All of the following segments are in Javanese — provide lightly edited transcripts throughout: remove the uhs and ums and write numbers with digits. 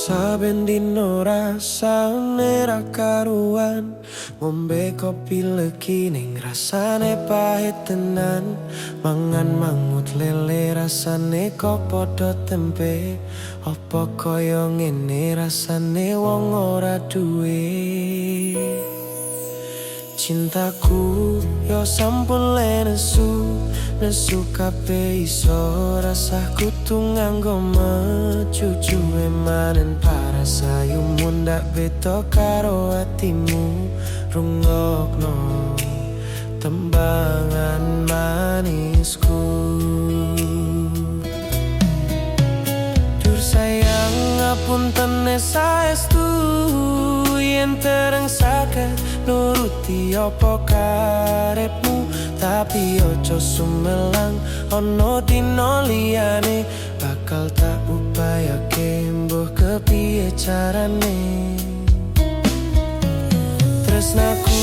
Saben dino rasane ra karuan, ngombe kopi legi ning rasane pahit tenan. Mangan mangut lele rasane kok padha tempe. Apa kaya ngene rasane wong ora duwe. Cintaku yo sampun nesu kabeh iso rasaku tuh nganggo mecucu emanen parasayu mundak beda karo atimu. Rungokno tembangan manisku. Dur sayang ngapunten saestu yen tereng saged nuruti apa karepmu. Tapi ojo sumelang ono dino liyane, bakal tak upayake mbuh kepiye carane. Tresnaku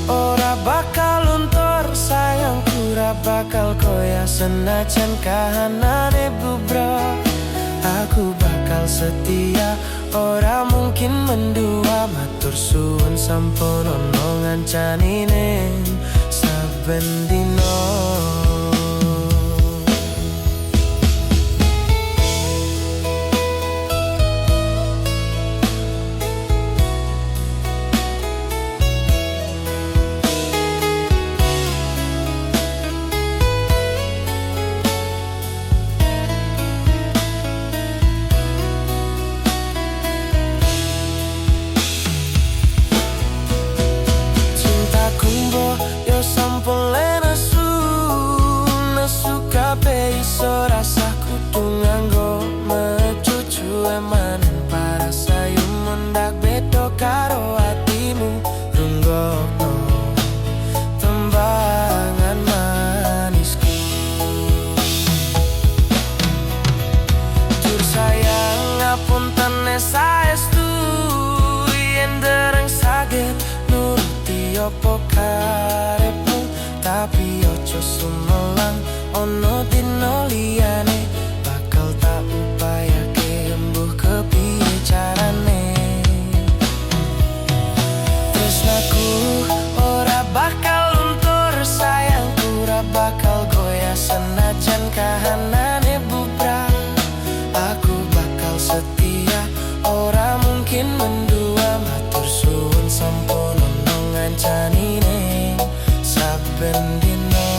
ora bakal luntur, sayangku ora bakal koya senajan kahanane bubrok. Aku bakal setia, ora mungkin mendua. Matur suwun sampun ono ngancanine saben dino. Iso rasaku tuh nganggo mecucu emanen parasayu mundak beda karo atimu. Rungokno tembangan manisku. Jur sayang ngapunten saestu yen dereng saged nuruti apa karepmu. Tapi ojo sumelang ono dino liyane, bakal tak upayake mbuh kepiye carane. Tresnaku ora bakal luntur, sayangku ora bakal goyah senajan kahanane bubrah. Aku bakal setia, ora mungkin mendua. Matur suwun sampun ono ngancanine saben dino.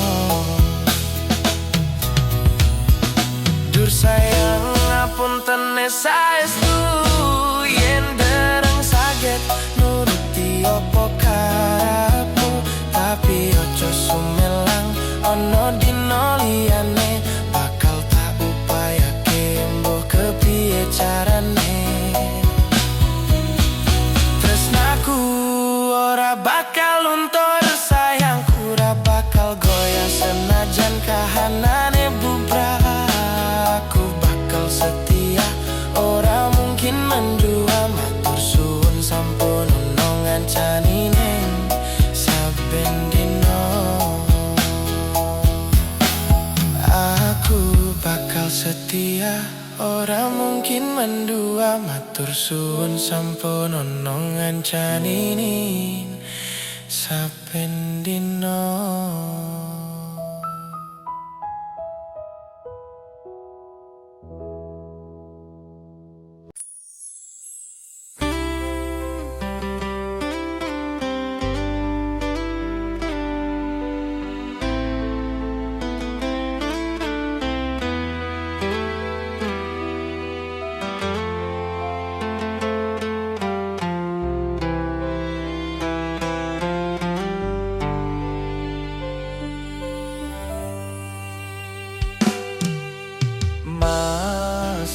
Dur sayang ngapunten saestu yen dereng saged nuruti apa karepmu. Tapi ojo sumelang ono dino liyane, bakal tak upayake mbuh kepiye carane. Tresnaku ora bakal luntur, sayangku ora bakal goyah senajan kahanane bubrah. Aku bakal setia, ora mungkin mendua. Matur suwun sampun ono ngancanine saben dino. Aku bakal setia, ora mungkin mendua. Matur suwun sampun ono ngancanine saben dino.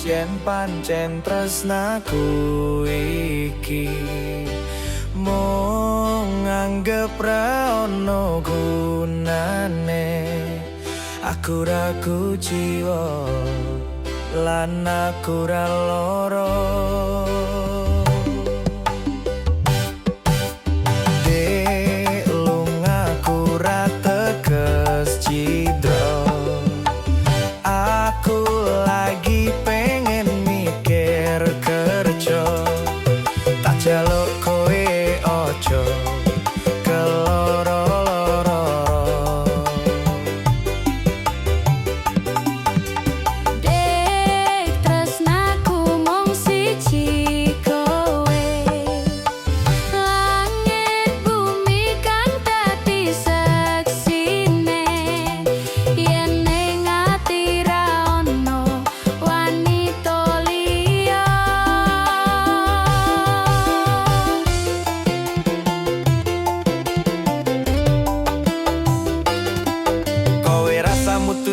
Yen pancen tresnaku iki mung nganggep ra ono gunane. Aku ra kuciwa lan aku ra lara. Dek lungaku ra teges cidra. Aku lagi pengen mikir kerja.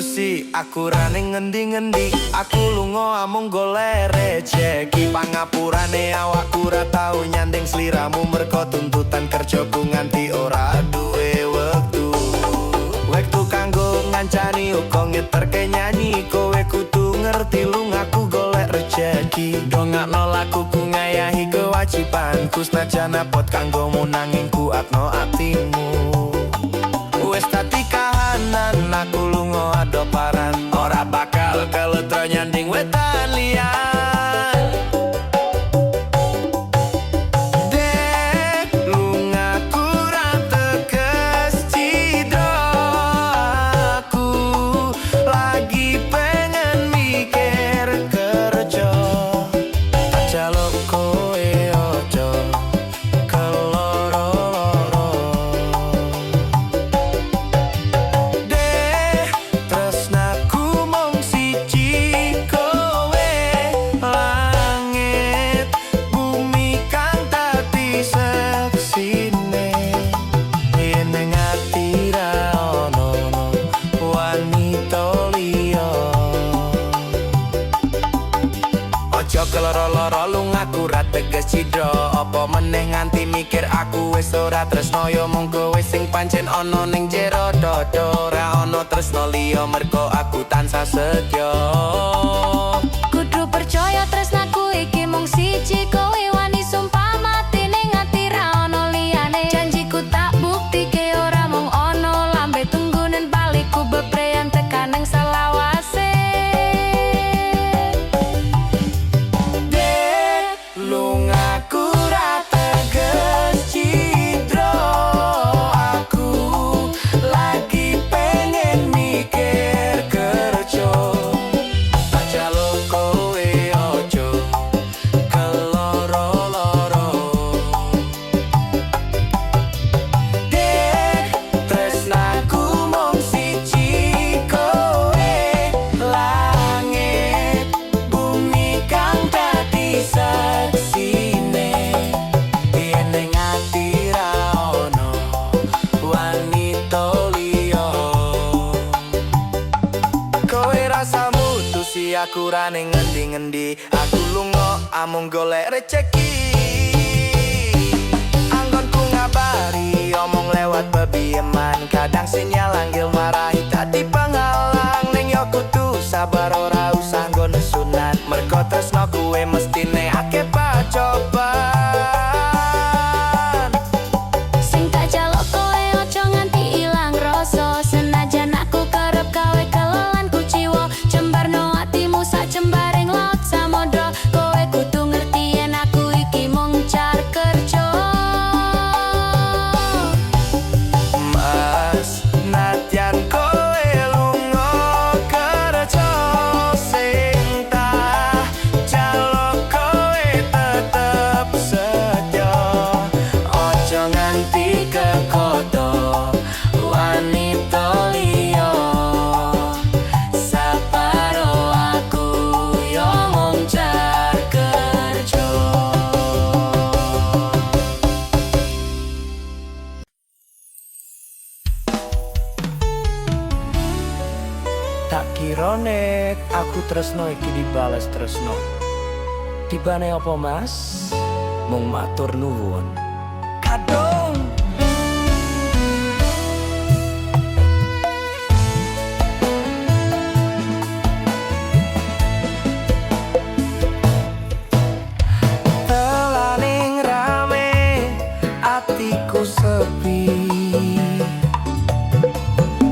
mutusi aku rane ngendi-ngendi. Aku lunga amung golek rejeki. Pangapurane awakku ra tau nyanding sliramu, mergo tuntutan kerjaku nganti ora duwe wektu. Wektu kanggo ngancani uga ngeterke nyanyi. Kowe kudu ngerti lungaku golek rejeki. Dongakno lakuku ngayahi kewajibanku, senajan apot kanggomu nanging kuatno atimu. Wes tadi kahanan aku lunga adoparan, ora bakal keletro nyanding wetan liyan. Dek lungaku ra teges cidra, aku lagi pengen mikir kerja. Tak jaluk kowe ojo keloro-loro. Dek tresnaku mung siji kowe, langit bumi kang dadi seksine. Yen ning ati ra ono wanita liya. Ojo keloro-loro lungaku ra teges cidra, apa meneh nganti mikir aku wis ora tresno. Ya mung kowe sing pancen ana ning jero dodo, ra ono tresno liya mergo aku tansah setya. Kudu percaya tresnaku iki mung siji, kowe wani sumpah mati ning ati ra ono liyane. Janjiku tak buktike ora mung ono lambe tunggunen baliku bepreyan tekan ning selawase. Dek lungaku ra teges cidra, aku lagi pengen mikir kerja. Tak jaluk kowe ojo keloro-loro. Dek tresnaku mung siji kowe, langit bumi kang dadi seksine. Yen ning ati ra ono wanita liya. Kowe rasa mutusi aku ra ning ngendi-ngendi. Aku lunga amung golek rejeki. Anggonku ngabari omong lewat bebieman, kadang sinyal anggil marahi tadi penghalang. Ning yo kudu sabar ora usah nggo nesunan, mergo tresno kuwe mestine akeh pacoban. Sing tak jaluk kowe ojo nganti ilang rasa, senajan aku kerep gawe kelelan kuciwa. Jembarno atimu sak jembaring laut samodra, kowe kudu ngerti yen aku iki mung car kerja. Mas nadyan kowe lunga kerja, sing tak jaluk kowe tetep setya. Ojo nganti kekodo wanita liya. Saparo aku yo mung car kerja. Tak kira nek aku tresno iki dibales tresno. Tibane apa mas? Mung matur nuwun. Kadung telaning rame, atiku sepi.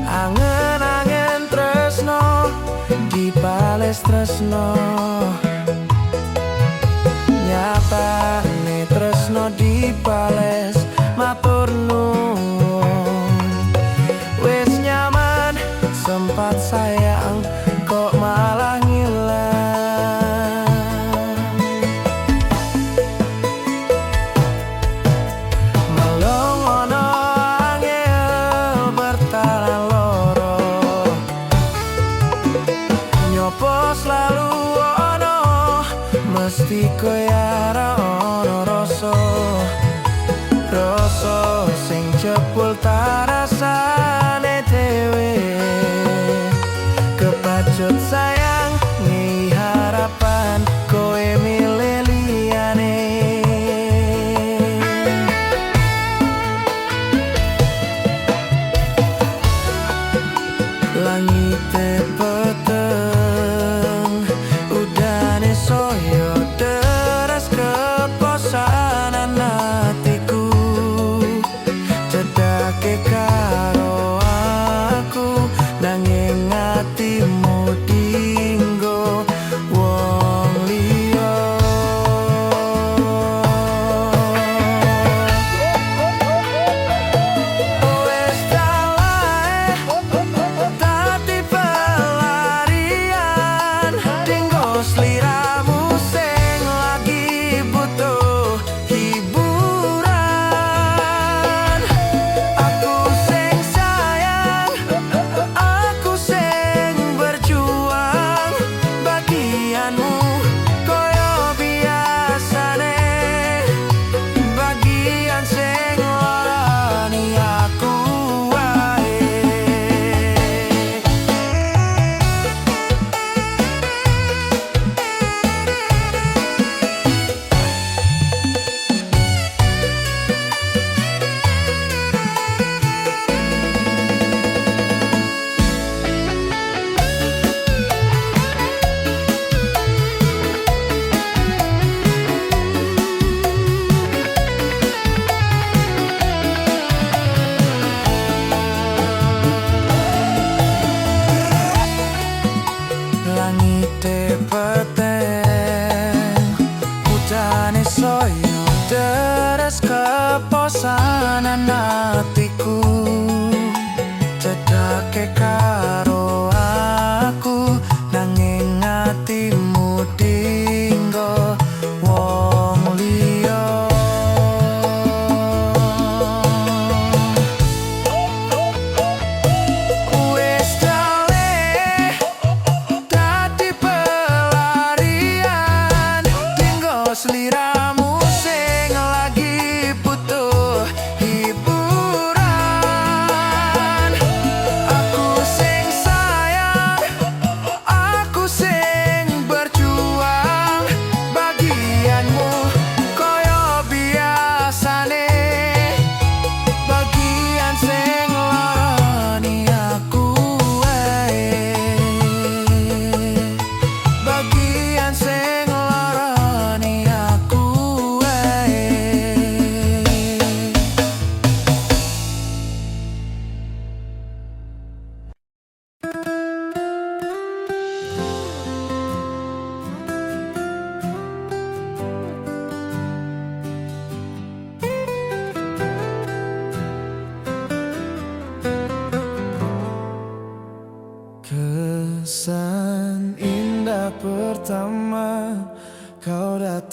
Angen-angen tresno dibales tresno. Nyatane tresno dibales matur nuwun. Wis nyaman sempat sayang kok malah ngilang. Melong ono angel bertalan loro, nyopo selalu ono, mesti koyara ono rasa. Rasa sing jebul tarasane dhewe.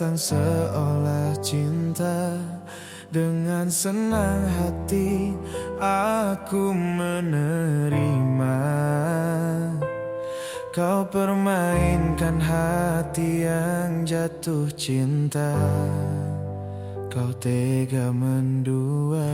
datang seolah cinta. Dengan senang hati aku menerima. Kau permainkan hati yang jatuh cinta. Kau tega mendua.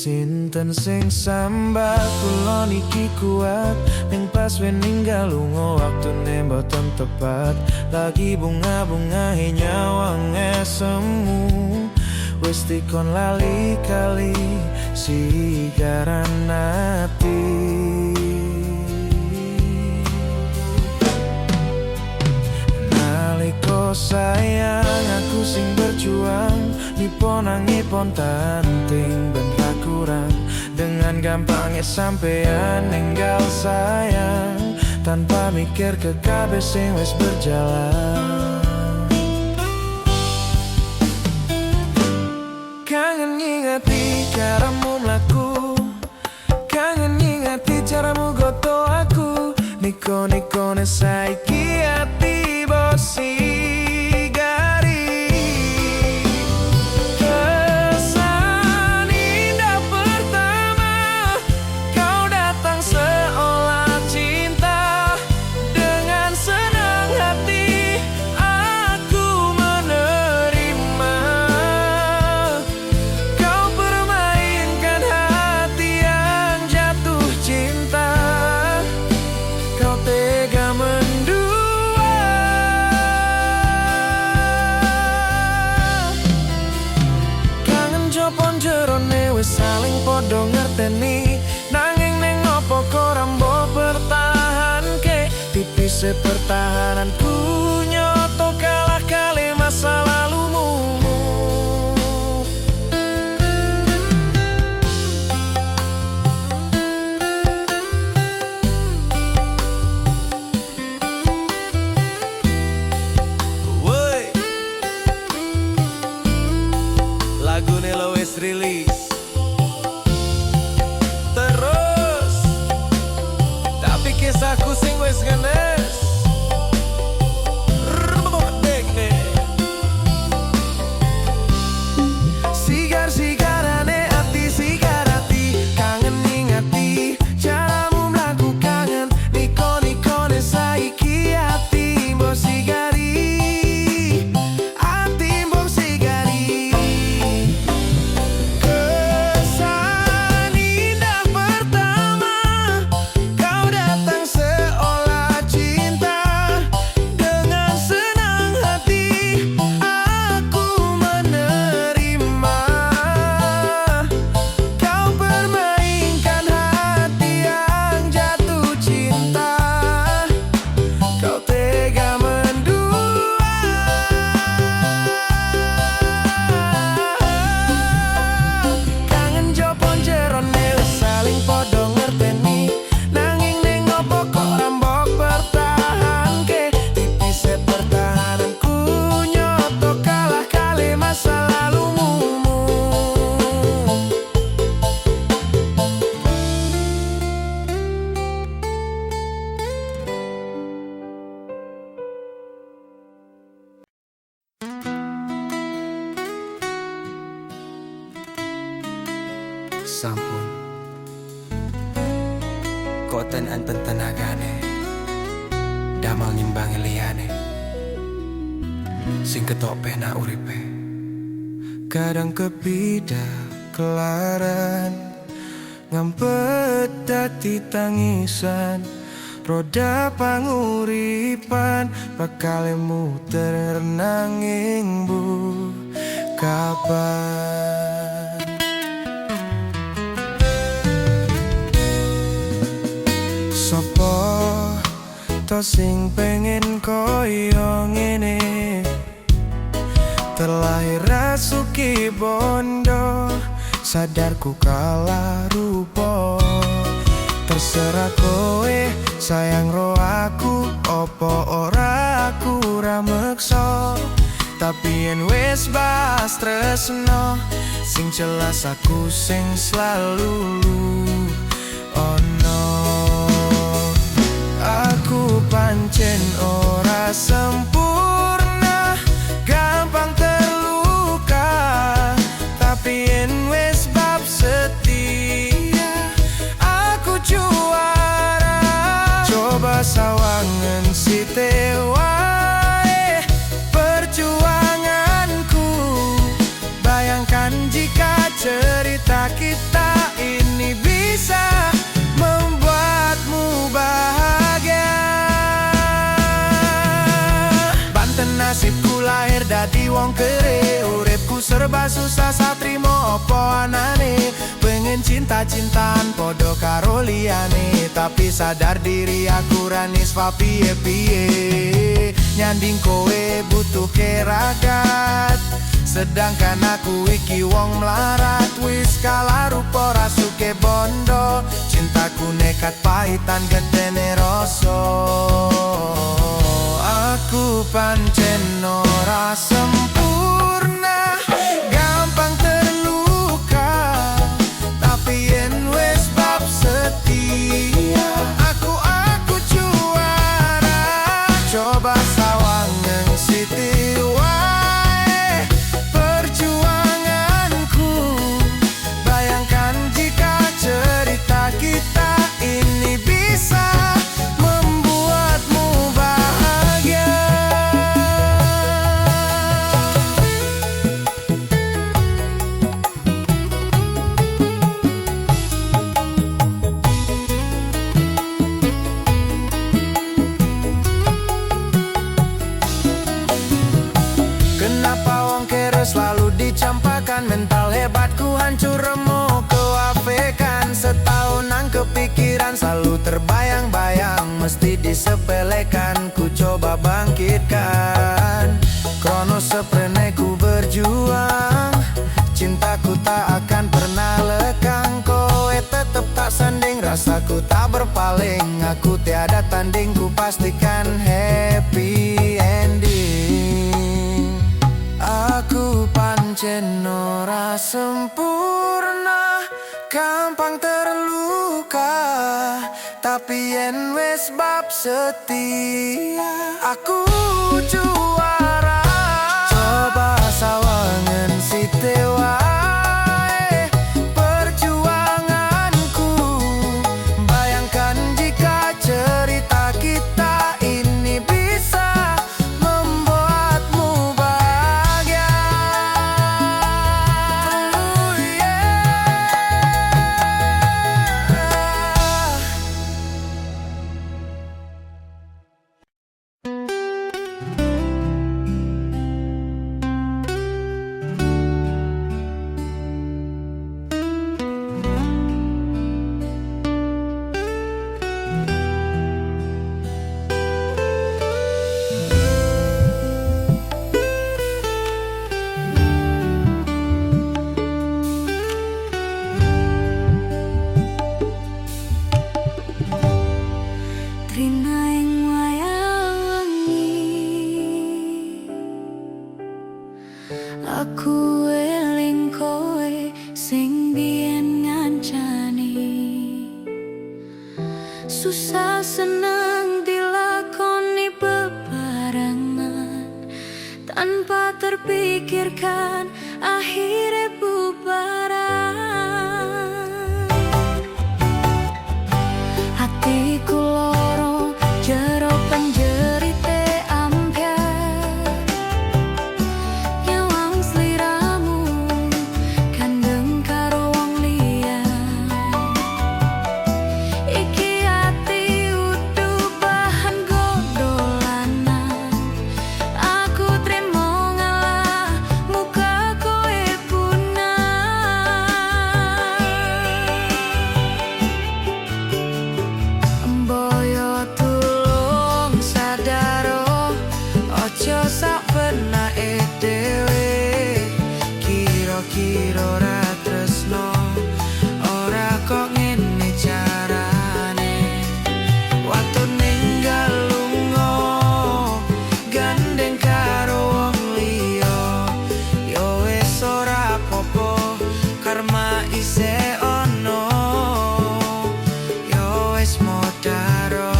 Sinten sing sambat kula niki kuat, ning pas we ninggal lunga waktune mboten tepat. Lagi bunga-bunga nyawang semu, wis dikon lali kali sigaran ati. Naliko sayang aku sing berjuang, nipon tanting ben kurang. Dengan gampangnya sampean ninggal sayang, tanpa mikir ke kabeh sing wis berjalan. Kangen ngingati caramu mlaku, kangen ngingati caramu goto aku. Niko saiki ati bosi. Saling podo ngerteni, nanging neng opo korambo bertahan ke. Tipis pertahananku nyoto kalah kali masa lalumu. Woi, lagu lo wis rilis. Kisahku sing wis ngenes. Sigar-sigarane ati sigarati, kangen ngingati caramu mlaku kangen. Niko-nikone saiki ati mbok sigari, ati mbok sigari. Kesan indah pertama kau datang seolah cinta. Dengan senang hati aku menerima. Kau permainkan hati yang jatuh cinta. Kau tega mendua. Kangen jopon jerone saling podo ngerteni, nanging ning opo kok rambok bertahan ke. Tipis pertahananku nyoto kalah kali masa lalumu. Sampun koten anten tenagane, damal nyimbangi liyane, sing ketok pena uripe. Kadang kepida kelaran, ngampet dadi tangisan. Roda panguripan bakal muter nanging bu kapan. Sopo to sing pengen koyo ngene, terlahir rasuki bondo, sadarku kalah rupo. Terserah kowe sayang ro aku, opo ora aku ra meksa. Tapi yen wis bahas tresno, sing jelas aku sing selalu ono. Aku pancen ora sempurna, gampang terluka, tapi yen wis bab setia aku juara. Coba sawangan sithik wae perjuanganku, bayangkan jika cerita kita ini bisa membuatmu bahagia. Banten nasibku lahir dadi wong kere, uripku serba susah satrimo opo anane. Pengen cinta-cintaan podo karo liyane, tapi sadar diri aku ranis fa piye-piye. Nyanding kowe butuh keragat, sedangkan aku iki wong melarat. Wis kalah rupa rasuke bondo, cintaku nekat pahitan gedene rasa. Aku pancen ora sempurna, gampang terluka, tapi yen wis bab setia aku juara. Coba sawangan sithik wae perjuanganku, bayangkan jika cerita kita ini bisa membuatmu bahagia. Kenapa wong kere selalu dicampakan, mental hebatku hancur remuk kewapekan. Setahun nang kepikiran selalu terbayang-bayang, mesti disepelekan, ku coba bangkitkan. Krono sepreneku berjuang, cintaku tak akan pernah lekang. Kowe tetep tak sanding, rasaku tak berpaling. Aku tiada tanding, ku pastikan happy ending. Aku pancen ora sempurna, gampang terluka, tapi yen wis bab setia aku juara. Coba sawangan sithik wae perjuanganku, bayangkan jika cerita kita ini bisa membuatmu bahagia. Oh yeah. Trina ing wayang wengi, aku eling kowe sing biyen ngancani. Susah senang dilakoni bebarengan, tanpa terpikirkan akhirnya bubaran. Hatiku loro jero penjerite ambyar, nyawang sliramu kandeng karo wong liya. Iki ati udu bahan gondolanan, aku trimo ngalah muka kowe punah. Mboyo tulung sadaro, ojo sak penake dhewe. Kira-kira ora tresno, ora kok ngene carane. Waktu ninggal lunga, gandeng karo wong liya. Yo wis ora apa-apa, karma isih ono. Yo wis modaro.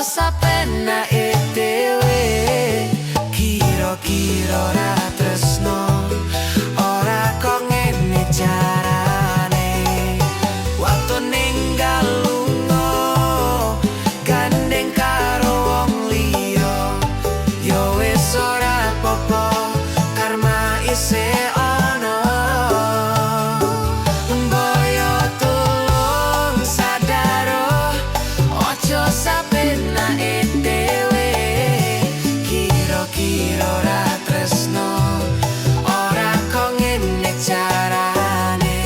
sapenake dhewe. Kira-kira ora tresno, ora kok ngene carane. Waktu ninggal lunga, gandeng karo wong liya. Yo wis ora apa-apa, karma isih ana. Mboyo tulung sadaro, ojo sapenake dhewe. Kira-kira ora tresno, ora kok ngene carane.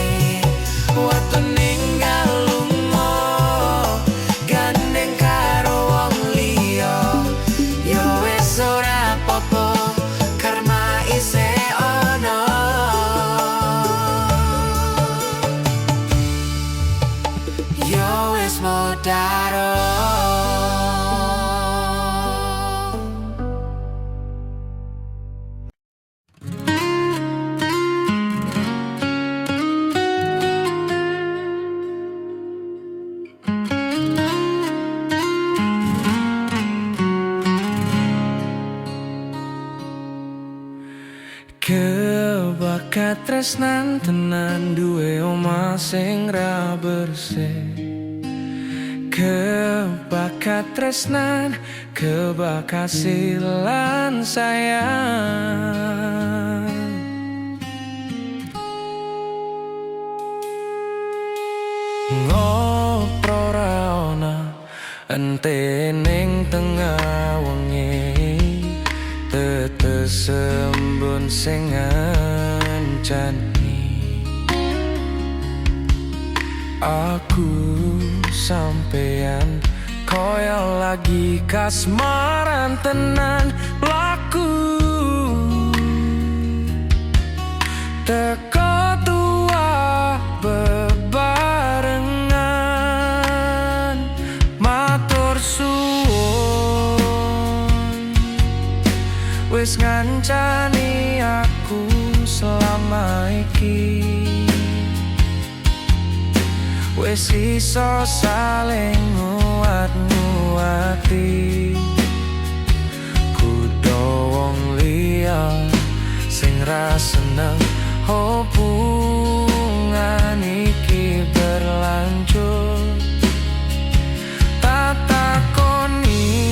Waktu ninggal lunga, gandeng karo wong liya. Yo wis ora apa-apa, karma isih ana. Yo wis modaro. Kebakat tresnan tenan duwe omah sing ra bersih. Kebakat tresnan, kebakat silan sayang. Ngopro ra ana ente ning tengah wengi, tetes embun sing ngancani. Aku sampeyan koyo lagi kasmaran tenan laku. Teko tua bebarengan, matur suwun. Wis ngancani aku selama iki, wis iso saling nguat-nguati. Kudu wong liya sing ra seneng hubungan iki berlanjut. Tak takoni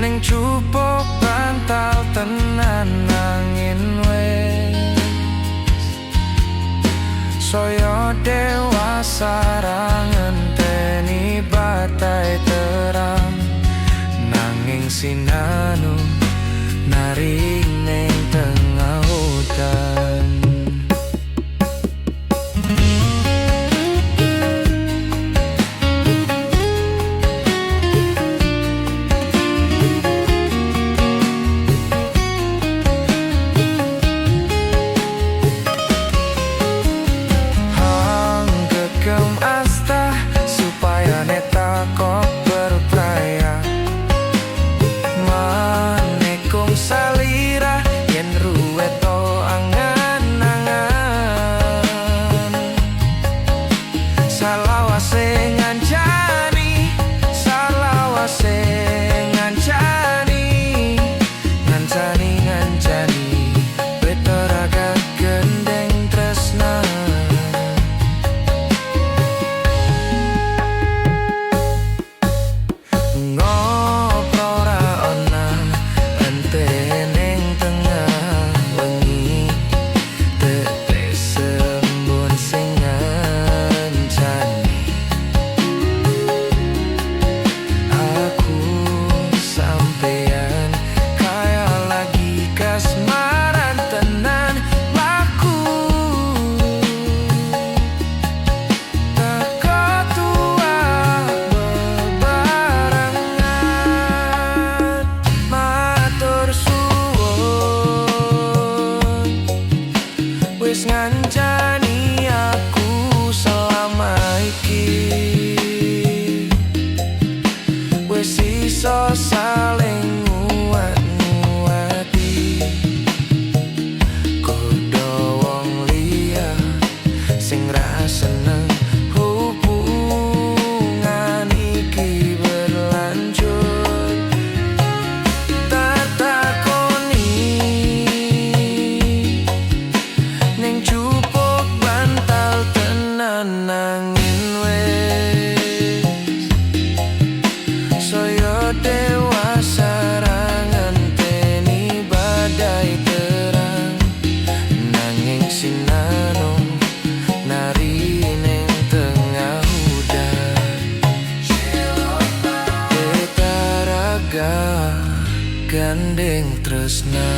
ning cupuk bantal tenan angin wes. Saya dewasa ra ngenteni batai terang, nanging sinanu naring ning tengah hutan. Sing ra seneng hubungan tresna.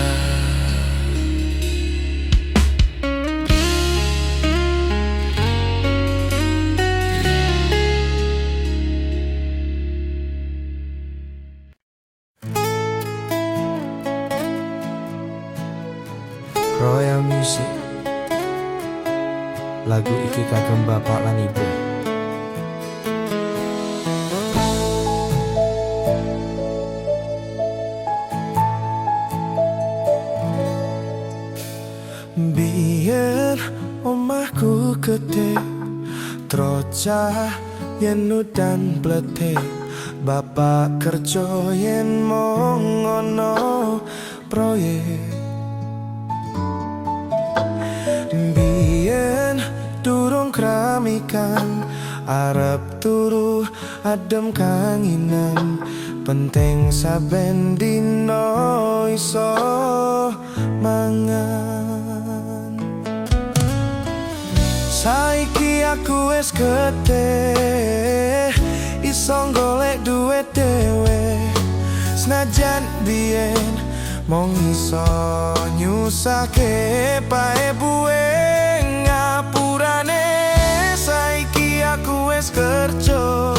Royal Music. Lagu iki kagem bapak lan ibu. Biyen omahku gede, trocah yen udan bletek. Bapak kerja yen mong ono proyek. Biyen durung kramikan, arep turu adem kanginan. Penting saben dino iso mangan. Saiki aku wis gede, iso golek duit dhewe. Senajan biyen mong iso nyusake pae buwe ngapurane. Saiki aku wis kerja,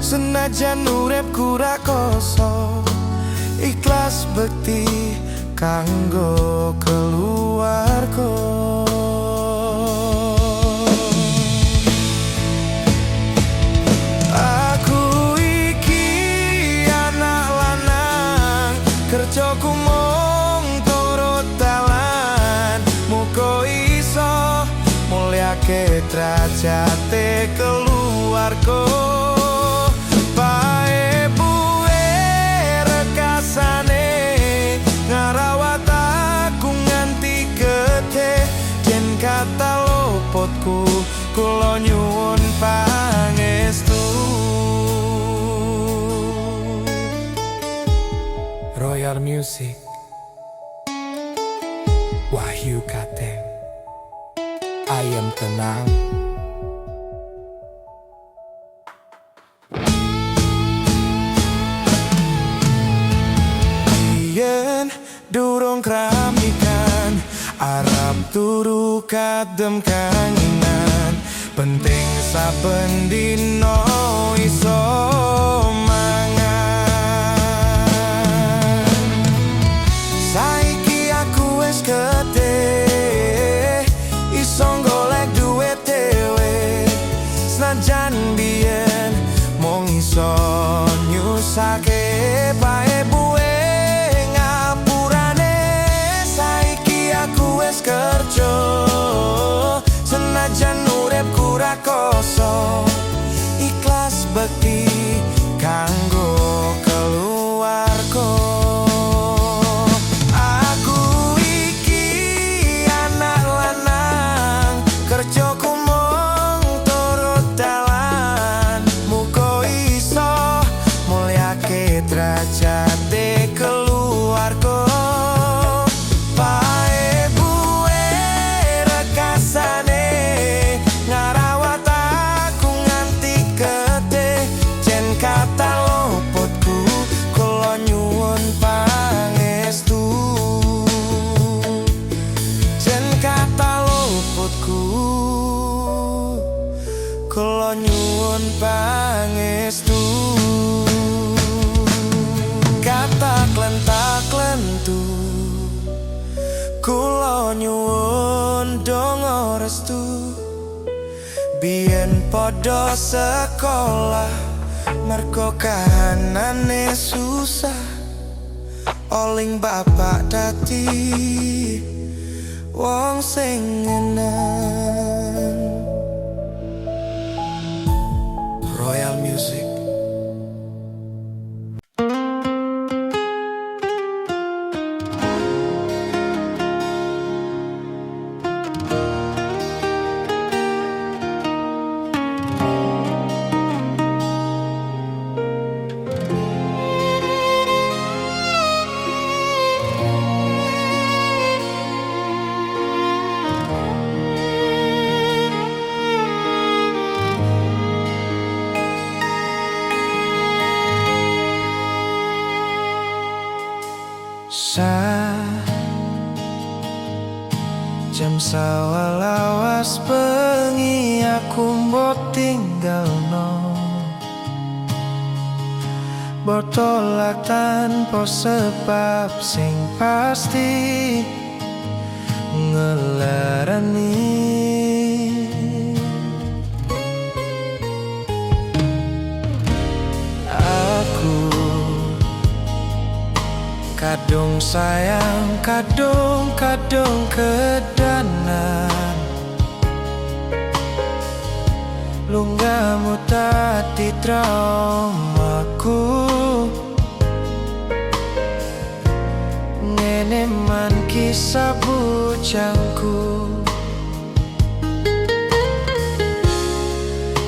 senajan uripku ra koso. Ikhlas bekti kanggo keluarga. Aku iki anak lanang, kerjaku mung turut dalan. Muga iso mulyake derajate keluarga. Pae buwe rekasane ngarawat aku nganti gede. Yen kata lopotku kula nyuwun pangestu. Royal Music. Wahyu Kateng. Ayam tenang. Yen durung kramikan, arep turu kadem kanginan. Penting saben dino iso mangan. Saiki aku wis gede, iso golek duit dhewe. Senajan biyen mung iso nyusake pae buwe ngapurane. Saiki aku wis kerja, senajan uripku ra koso. Ikhlas bekti kanggo keluarga. Aku iki anak lanang, kerjaku mung turut dalan. Muga iso mulyake derajate keluarga. Pae buwe rekasane ngarawat aku nganti gede. Jen kata lopotku kula nyuwun pangestu. Jen kata lopotku kula nyuwun pangestu. Kata klentak lentu kula nyuwun donga restu. Biyen padha sekolah, mergo kahanane susah. Oling bapak dadi wong sing ngenang. Royal Music. Jam sawalawas bengi aku mbok tinggalno, botolak tanpa sebab sing pasti ngelarani. Aku kadung sayang, kadung kedanan, lunggamu tadi traumaku. Ngene man kisah bujangku,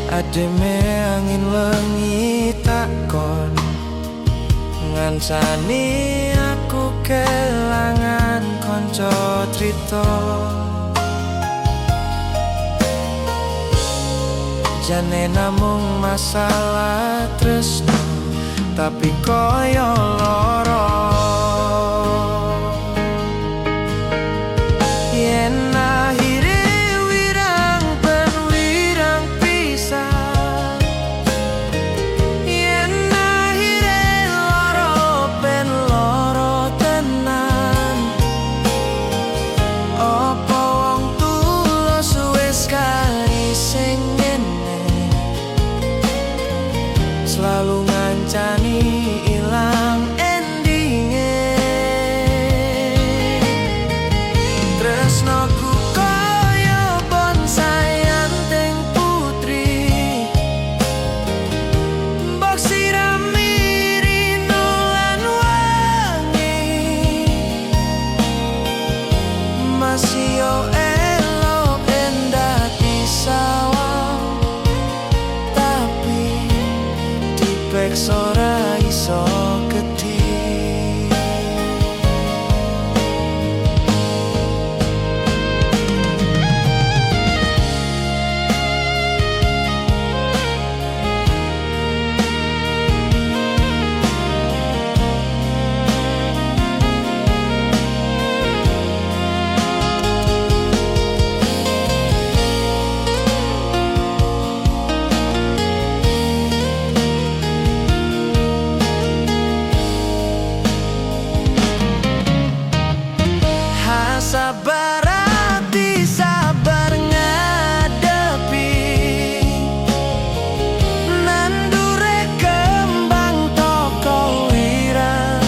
ademe angin lengi takon ngancani aku kelangan konco trito. Jane namung masalah tresno, tapi koyo loro. Yen akhire wirang ben wirang pisah, yen akhire loro ben loro tenan. Apa wong tulus wis kali sing selalu ngancani ilang endinge. Tresnoku koyo bonsai anteng putri, mbok sirami rino lan wangi. Masih yo elok endah di sawah, tapi dipeks ora iso geti. Sabar hati, sabar ngadepi nandure kembang toko wirang.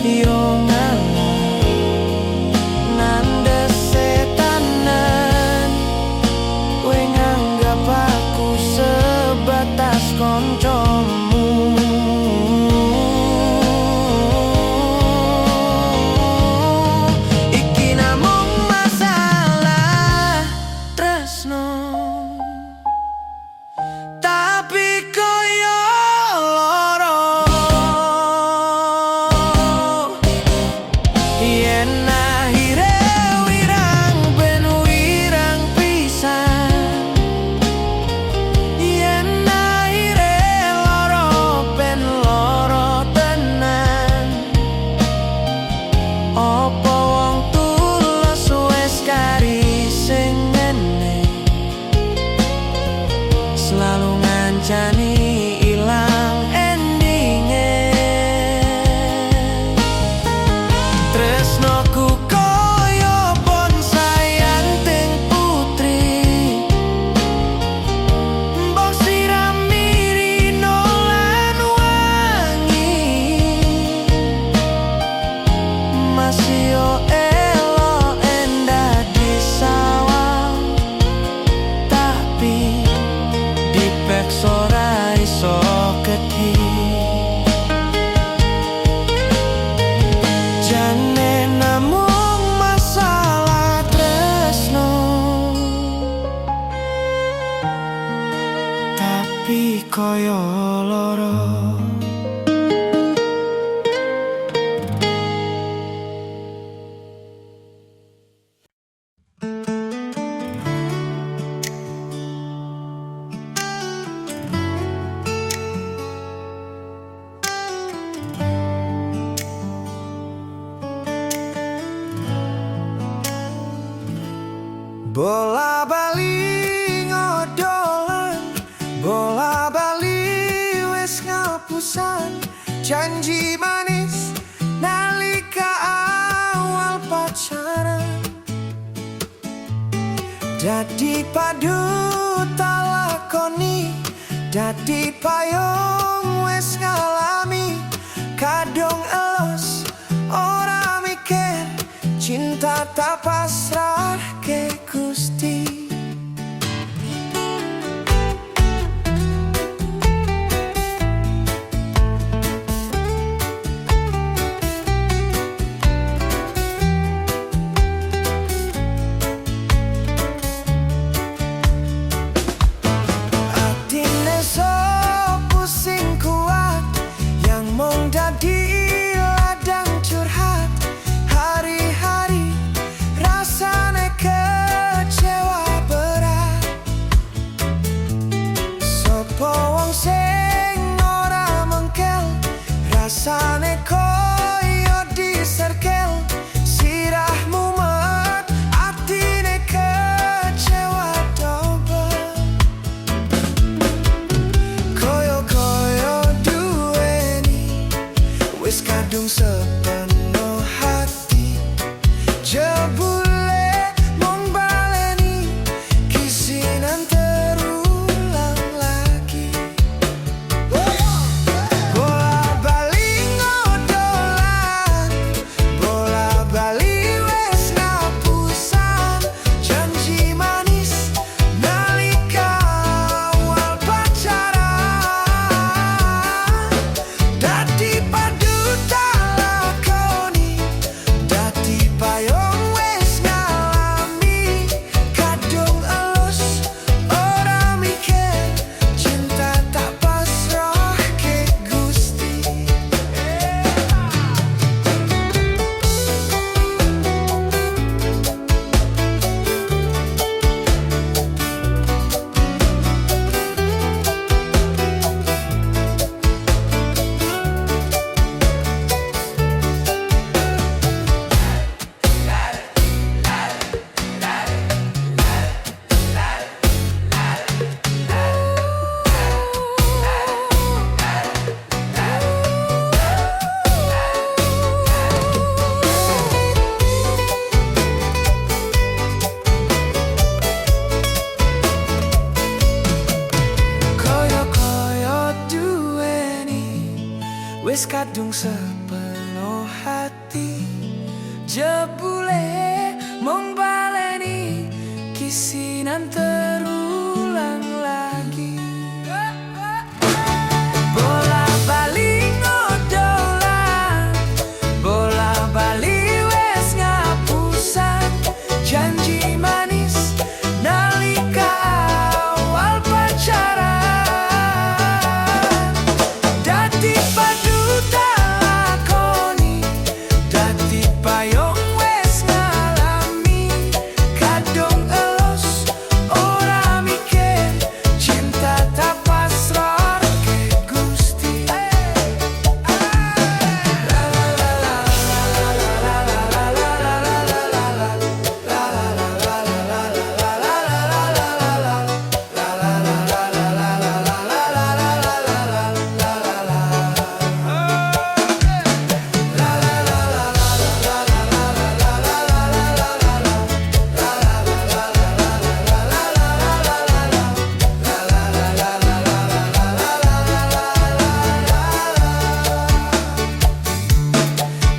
Yo ngalah nandes setanan, kowe nganggap aku sebatas koncomu. Selalu ngancani ilang endinge. Tresnoku koyo bonsai anteng putri, mbok sirami rino lan wangi. Masih yo elok endah di sawah, tapi dipeks ora iso geti. Jane namung masalah tresno, tapi koyo loro. Bola bali ngodolan, bola bali wis ngapusan. Janji manis nalika awal pacaran, dadi padu talakoni, dadi payung wis ngalami. Kadung elos ora mikir, cinta tak pasrah ke Gusti. Atine so pusing kuat, yang mong dadi ladang curhat. Hari-hari rasane kecewa berat. Sopo wong sing ora mengkel, rasane koyo diserkel. Sirah mumet, atine kecewa dobel. Koyo-koyo duweni, wis kadung sepenuh hati. Jebule mong baleni, kisinan terulang lagi. Bola bali ngodolan, bola bali wis ngapusan. Janji manis nalika awal pacaran, dadi padu talakoni, dadi payung wis ngalami. Kadung elus ora mikir, cinta tak pasrah ke Gusti. Koyo-koyo duweni, wis kadung sepenuh hati. Jebule mong baleni, kisinan terulang lagi. Bola bali ngodolan, bola bali wis ngapusan. Janji manis nalika awal pacaran, dadi padu talakoni, dadi payung wis ngalami. Kadung elos ora mikir, cinta tak pasrah ke Gusti.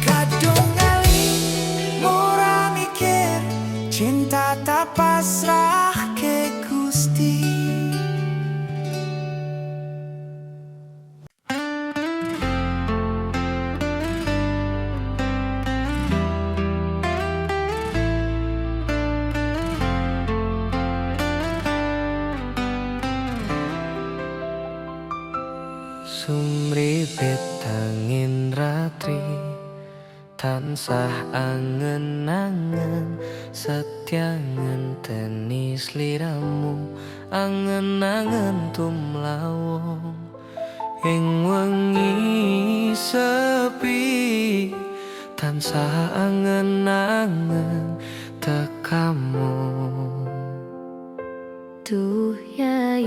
Kadung ngali ora mikir, cinta tak pasrah ke Gusti. Sumripit angin ratri, tansah angen-angen, setya ngenteni sliramu. Angen-angen tumlawong ing wengi sepi, tansah angen-angen tekamu. butuh yai.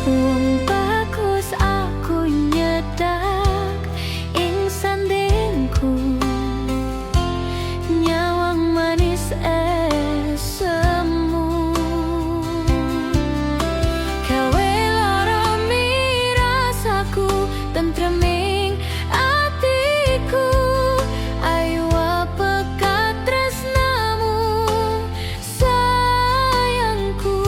Wong bagus aku nyedak ing sandingku, nyawang manis semu. Kawe lara mirasaku tentreming atiku, ayo pekat tresnamu sayangku.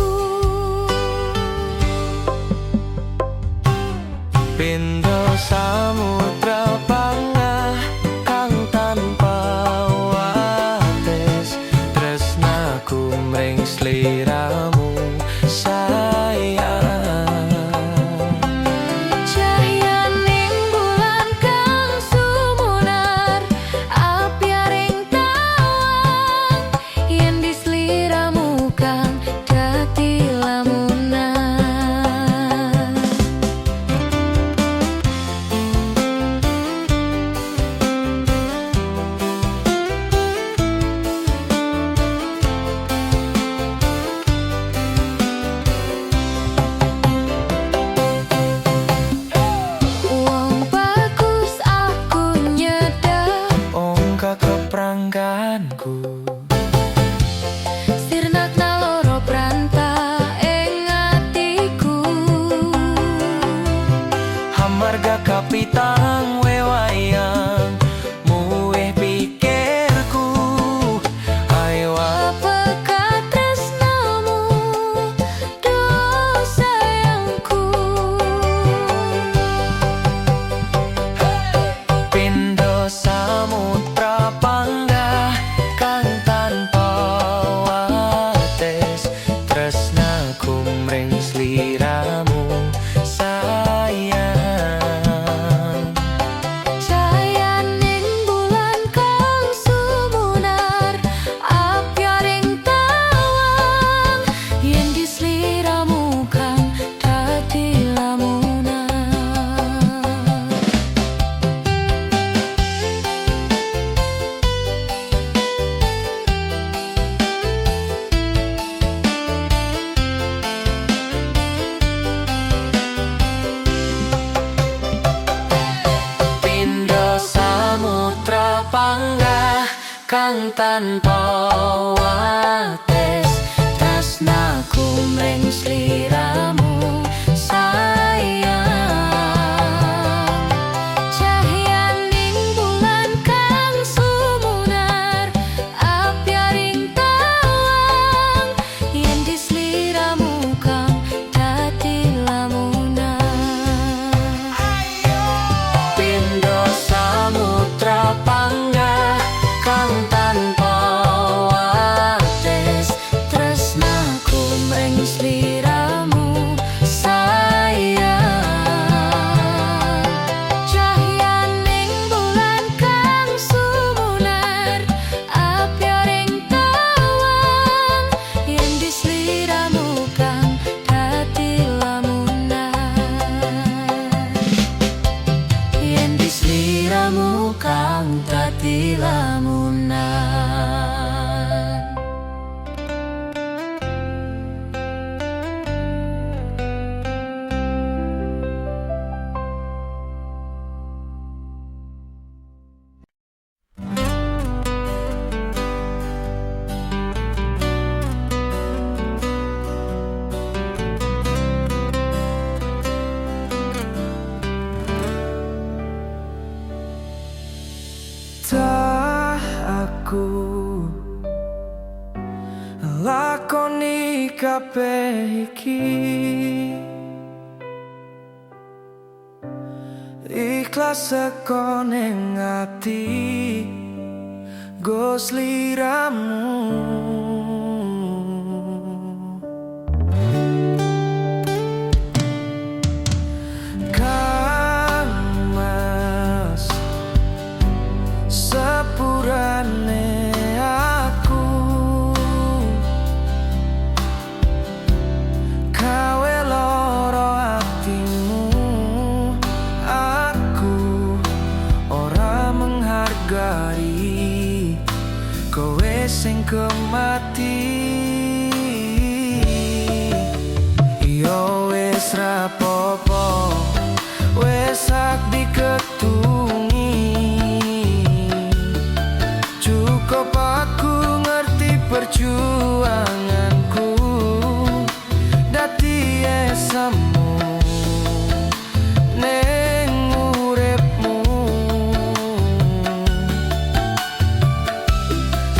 Pindho samudra pangah kang tanpa wates, tresnaku mring sliramu sayang. Cahyaning bulan kang sumunar, apyaring tawang, yen di sliramu kang dadi lamunan. Wong bagus aku nyedak Ongka keprangganku, sirnak naloro pranta ing atiku. hamarga kapitang wewayang muweh pikirku. Ayo Pekat tresnamu do sayangku. pindho samudra panggah kang tanpa wates, tresnaku mring sliramu sayang. Cahyaning bulan kang sumunar, apyaring tawang, yen di sliramu kang dadi lamunan. Pindho samudra panggah kang tanpa wates, tresnaku mring sliramu sayang. Cahyaning bulan kang sumunar, apyaring tawang, yen di sliramu kang dadi lamunan. Pindho samudra panggah kang tanpa wates, tresnaku mring sliramu sayang. Cahyaning bulan kang sumunar, apyaring tawang, yen di sliramu kang dadi lamunan. Yen di sliramu kang dadi lamunan. Tak aku lakoni kabeh iki, ikhlas saka ning ati go sliramu. Kang Mas sepurane aku, kawe loro atimu, aku ora menghargai sing kemati. Yo wis rapopo, wis sak diketungi. Cukup aku ngerti perjuanganku, dadi esemu ning uripmu.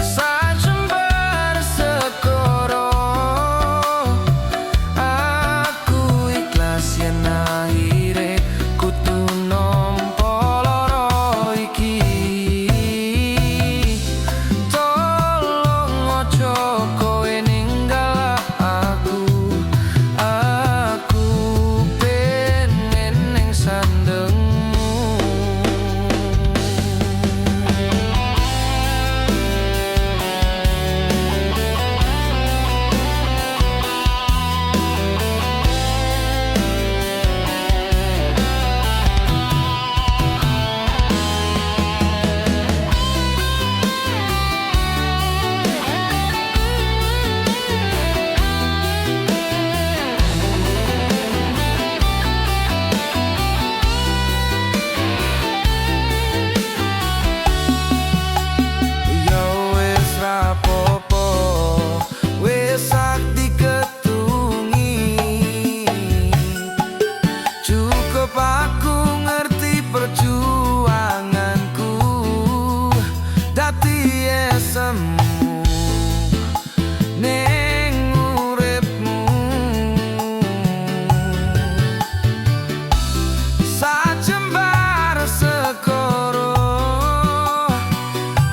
Sajembar sekoro aku ikhlas yen akhire kudu nampa lara iki. Tolong ojo kowe ninggal aku pengen ning sandengmu. Yo wis rapopo, wis sak diketungi. Cukup aku ngerti perjuanganku, dadi esemu ning uripmu. Sajembar sekoro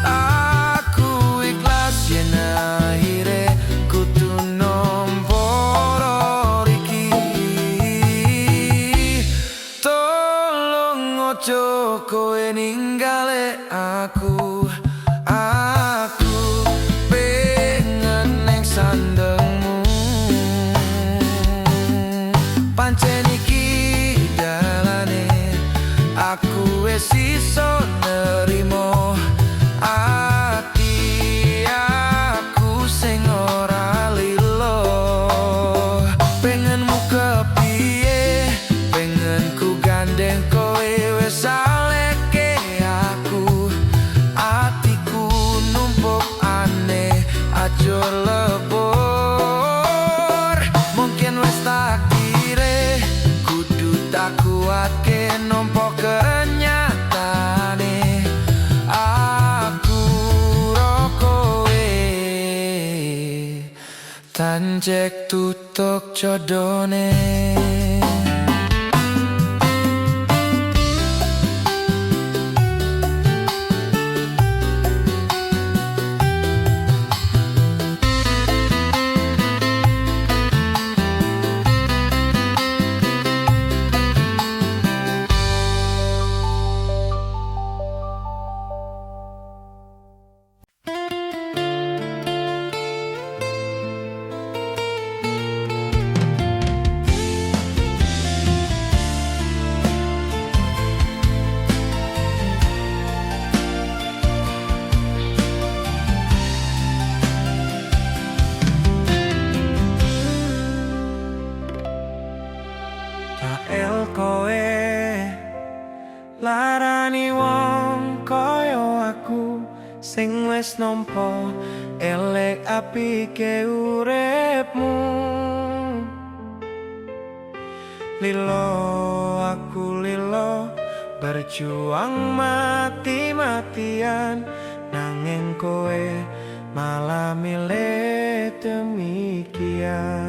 aku ikhlas yen akhire kudu nampa lara iki. Tolong ojo kowe ninggale aku pengen ning sandengmu. Pancen iki dalane aku wis iso nerimo. Ati aku sing ora lilo, pengenmu kepiye, pengen ku gandeng kowe wis aleke aku. Atiku numpuk aneh aja lebur, mungkin wis takdire kudu tak kuatke nampa kenyataane. Aku ro kowe tanjek tutuk jodone. Kael kowe larani wong kaya aku sing wis nampa elek apike uripmu. Lilo aku lilo berjuang mati-matian, nanging kowe malah milih demikian.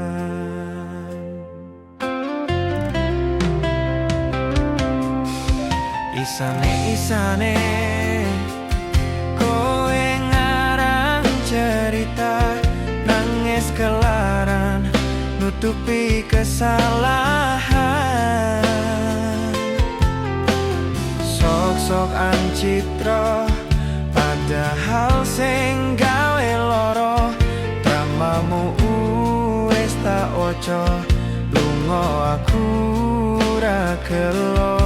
Isane kowe ngarang cerita, nangis kelaran nutupi kesalahan. Sok-sok ancitra padahal sing gawe loro, dramamu wis tak ojo, lunga aku ra gelo.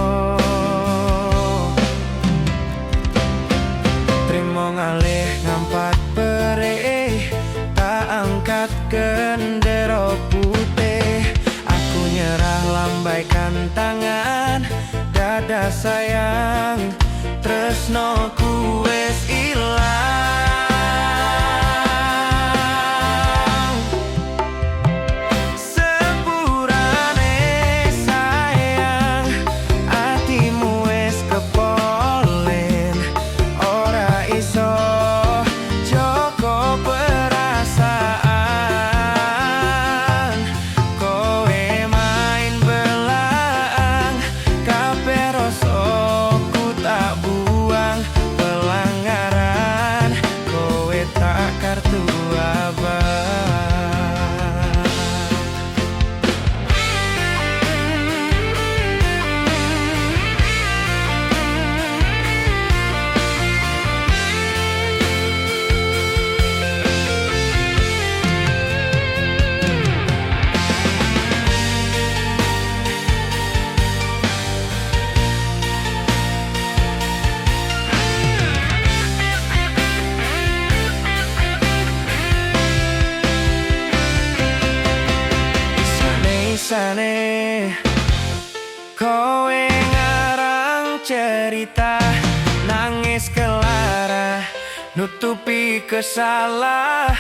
Trimo ngalih ngampat perih sayang, tresnoku wis ilang. Sepurane sayang, atimu wis kepolen. Ora iso joko perasaan. Kowe main belang, kabeh rasaku tak buang. Pelanggaran, kowe tak kartu abang. Isane kowe ngarang cerita, nangis kelara, nutupi kesalahan.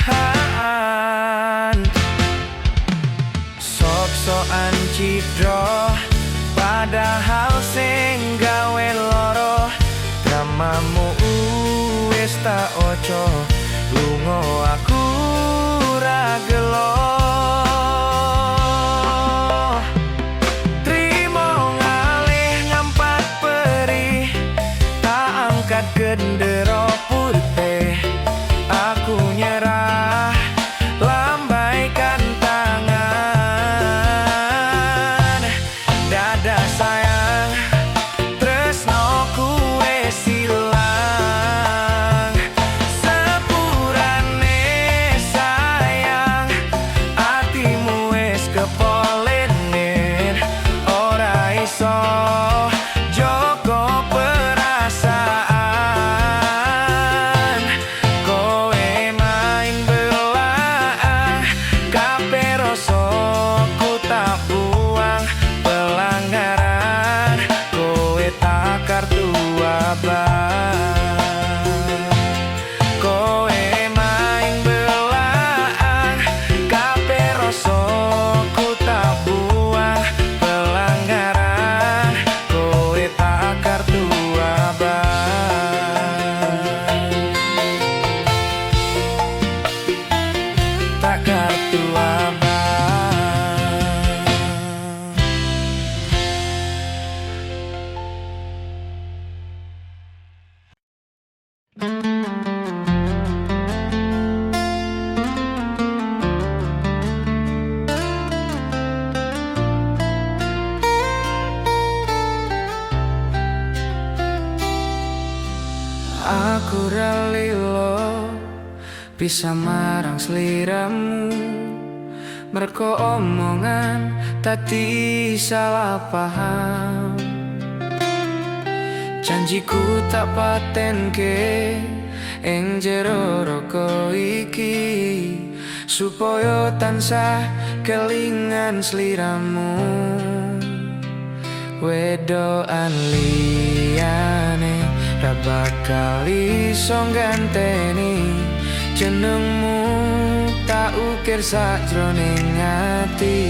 Sok-sokan cidro, padahal sing gawe loro. Dramamu wis tak ojo, lunga aku ra gelo. Gendera putih, aku nyerah, lambaikan tangan. Dada sayang, tresnoku wis ilang. Sepurane sayang, atimu wis kepolenin. Ora iso joko perasaan. Kowe main belang, kabeh rasaku tak buang. Pelanggaran, kowe tak kartu abang. Tak kartu abang. Aku ralilo bisa marang sliramu, merko omongan tadi salah paham. Janjiku tak patenke ing jero roko iki, supaya tansah kelingan sliramu. Wedoan liyane ra bakal iso ganteni jenengmu, tak ukir sakjroning ati.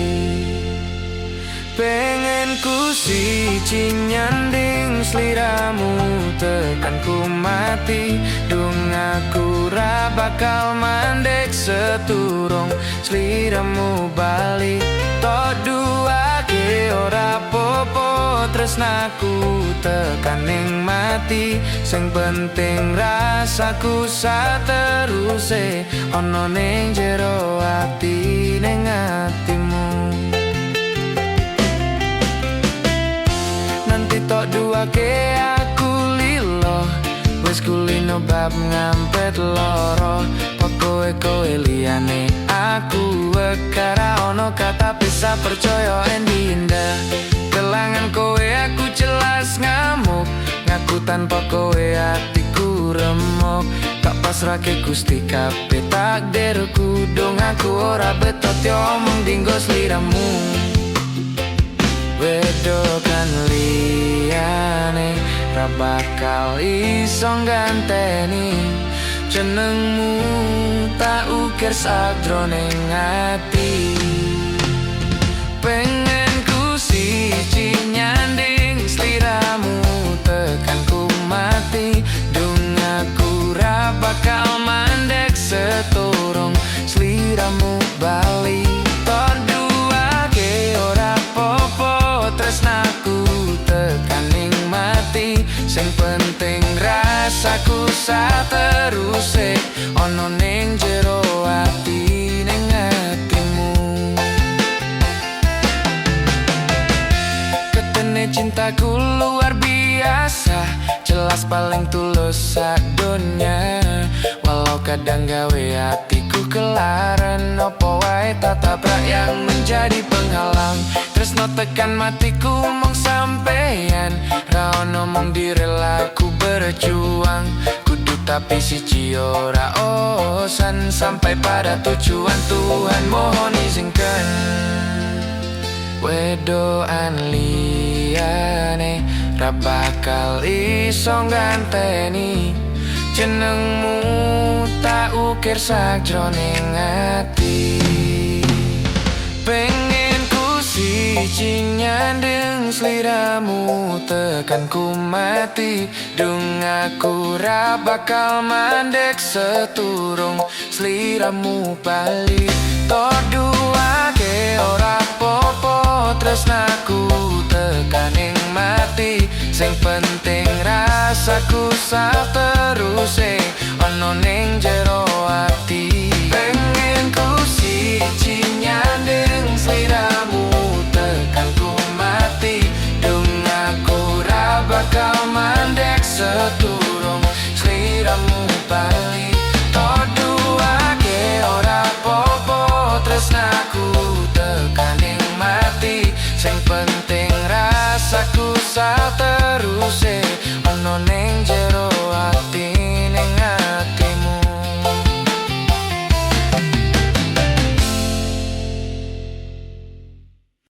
Pengen ku siji nyanding sliramu, tekan ku mati. Dung aku ra bakal mandek seturung sliramu balik. Tok duake ora popo, tresnaku tekan ning mati. Sing penting rasaku sateruse ana ning jero ati, ning atimu. Nanti tok duake aku lilo, wis kulino bab ngampet loro. Pokoke kowe liyane aku wekara ono kata bisa percaya endinda. Kelangan kowe aku jelas ngamuk, ngaku tanpa kowe hatiku remuk. Tak pasrahke Gusti kabeh takdirku, dong aku ora betot yo omong dinggo sliramu. Wedokan liyane ra bakal iso ganteni jenengmu tak ukir sakjroning ati. Pengen ku siji nyanding sliramu tekan ku mati. Dung aku ra bakal mandek seturung sliramu bali. Torduake ora popo tresnaku tekaning mati. Sing penting rasaku sateruse ono ning jero ati ning atimu. Ketene cintaku luar biasa, jelas paling tulus sadonya. Walau kadang gawe hatiku kelaran, opo wae tatabrak yang menjadi penghalang. Tresno tekan matiku mong sampeyan, ra ono mong direlaku berjuang. Kudu tapi siji ora osan, sampai pada tujuan Tuhan mohon izinkan. Wedoan liyane ra bakal iso ganteni jenengmu tak ukir sakjroning ati. Pengen ku siji nyandeng sliramu tekan ku mati. Dung aku ra bakal mandek seturung sliramu bali. Torduake ora popo tresnaku tekaning mati. Sing penting rasaku sateruse ono ning jero ati. Pengen ku siji nyandeng sliramu tekan ku mati. Dung aku ra bakal mandek seturung sliramu bali. Torduake ora popo tresnaku tekaning mati. Sing penting rasaku sateruse ono ning jero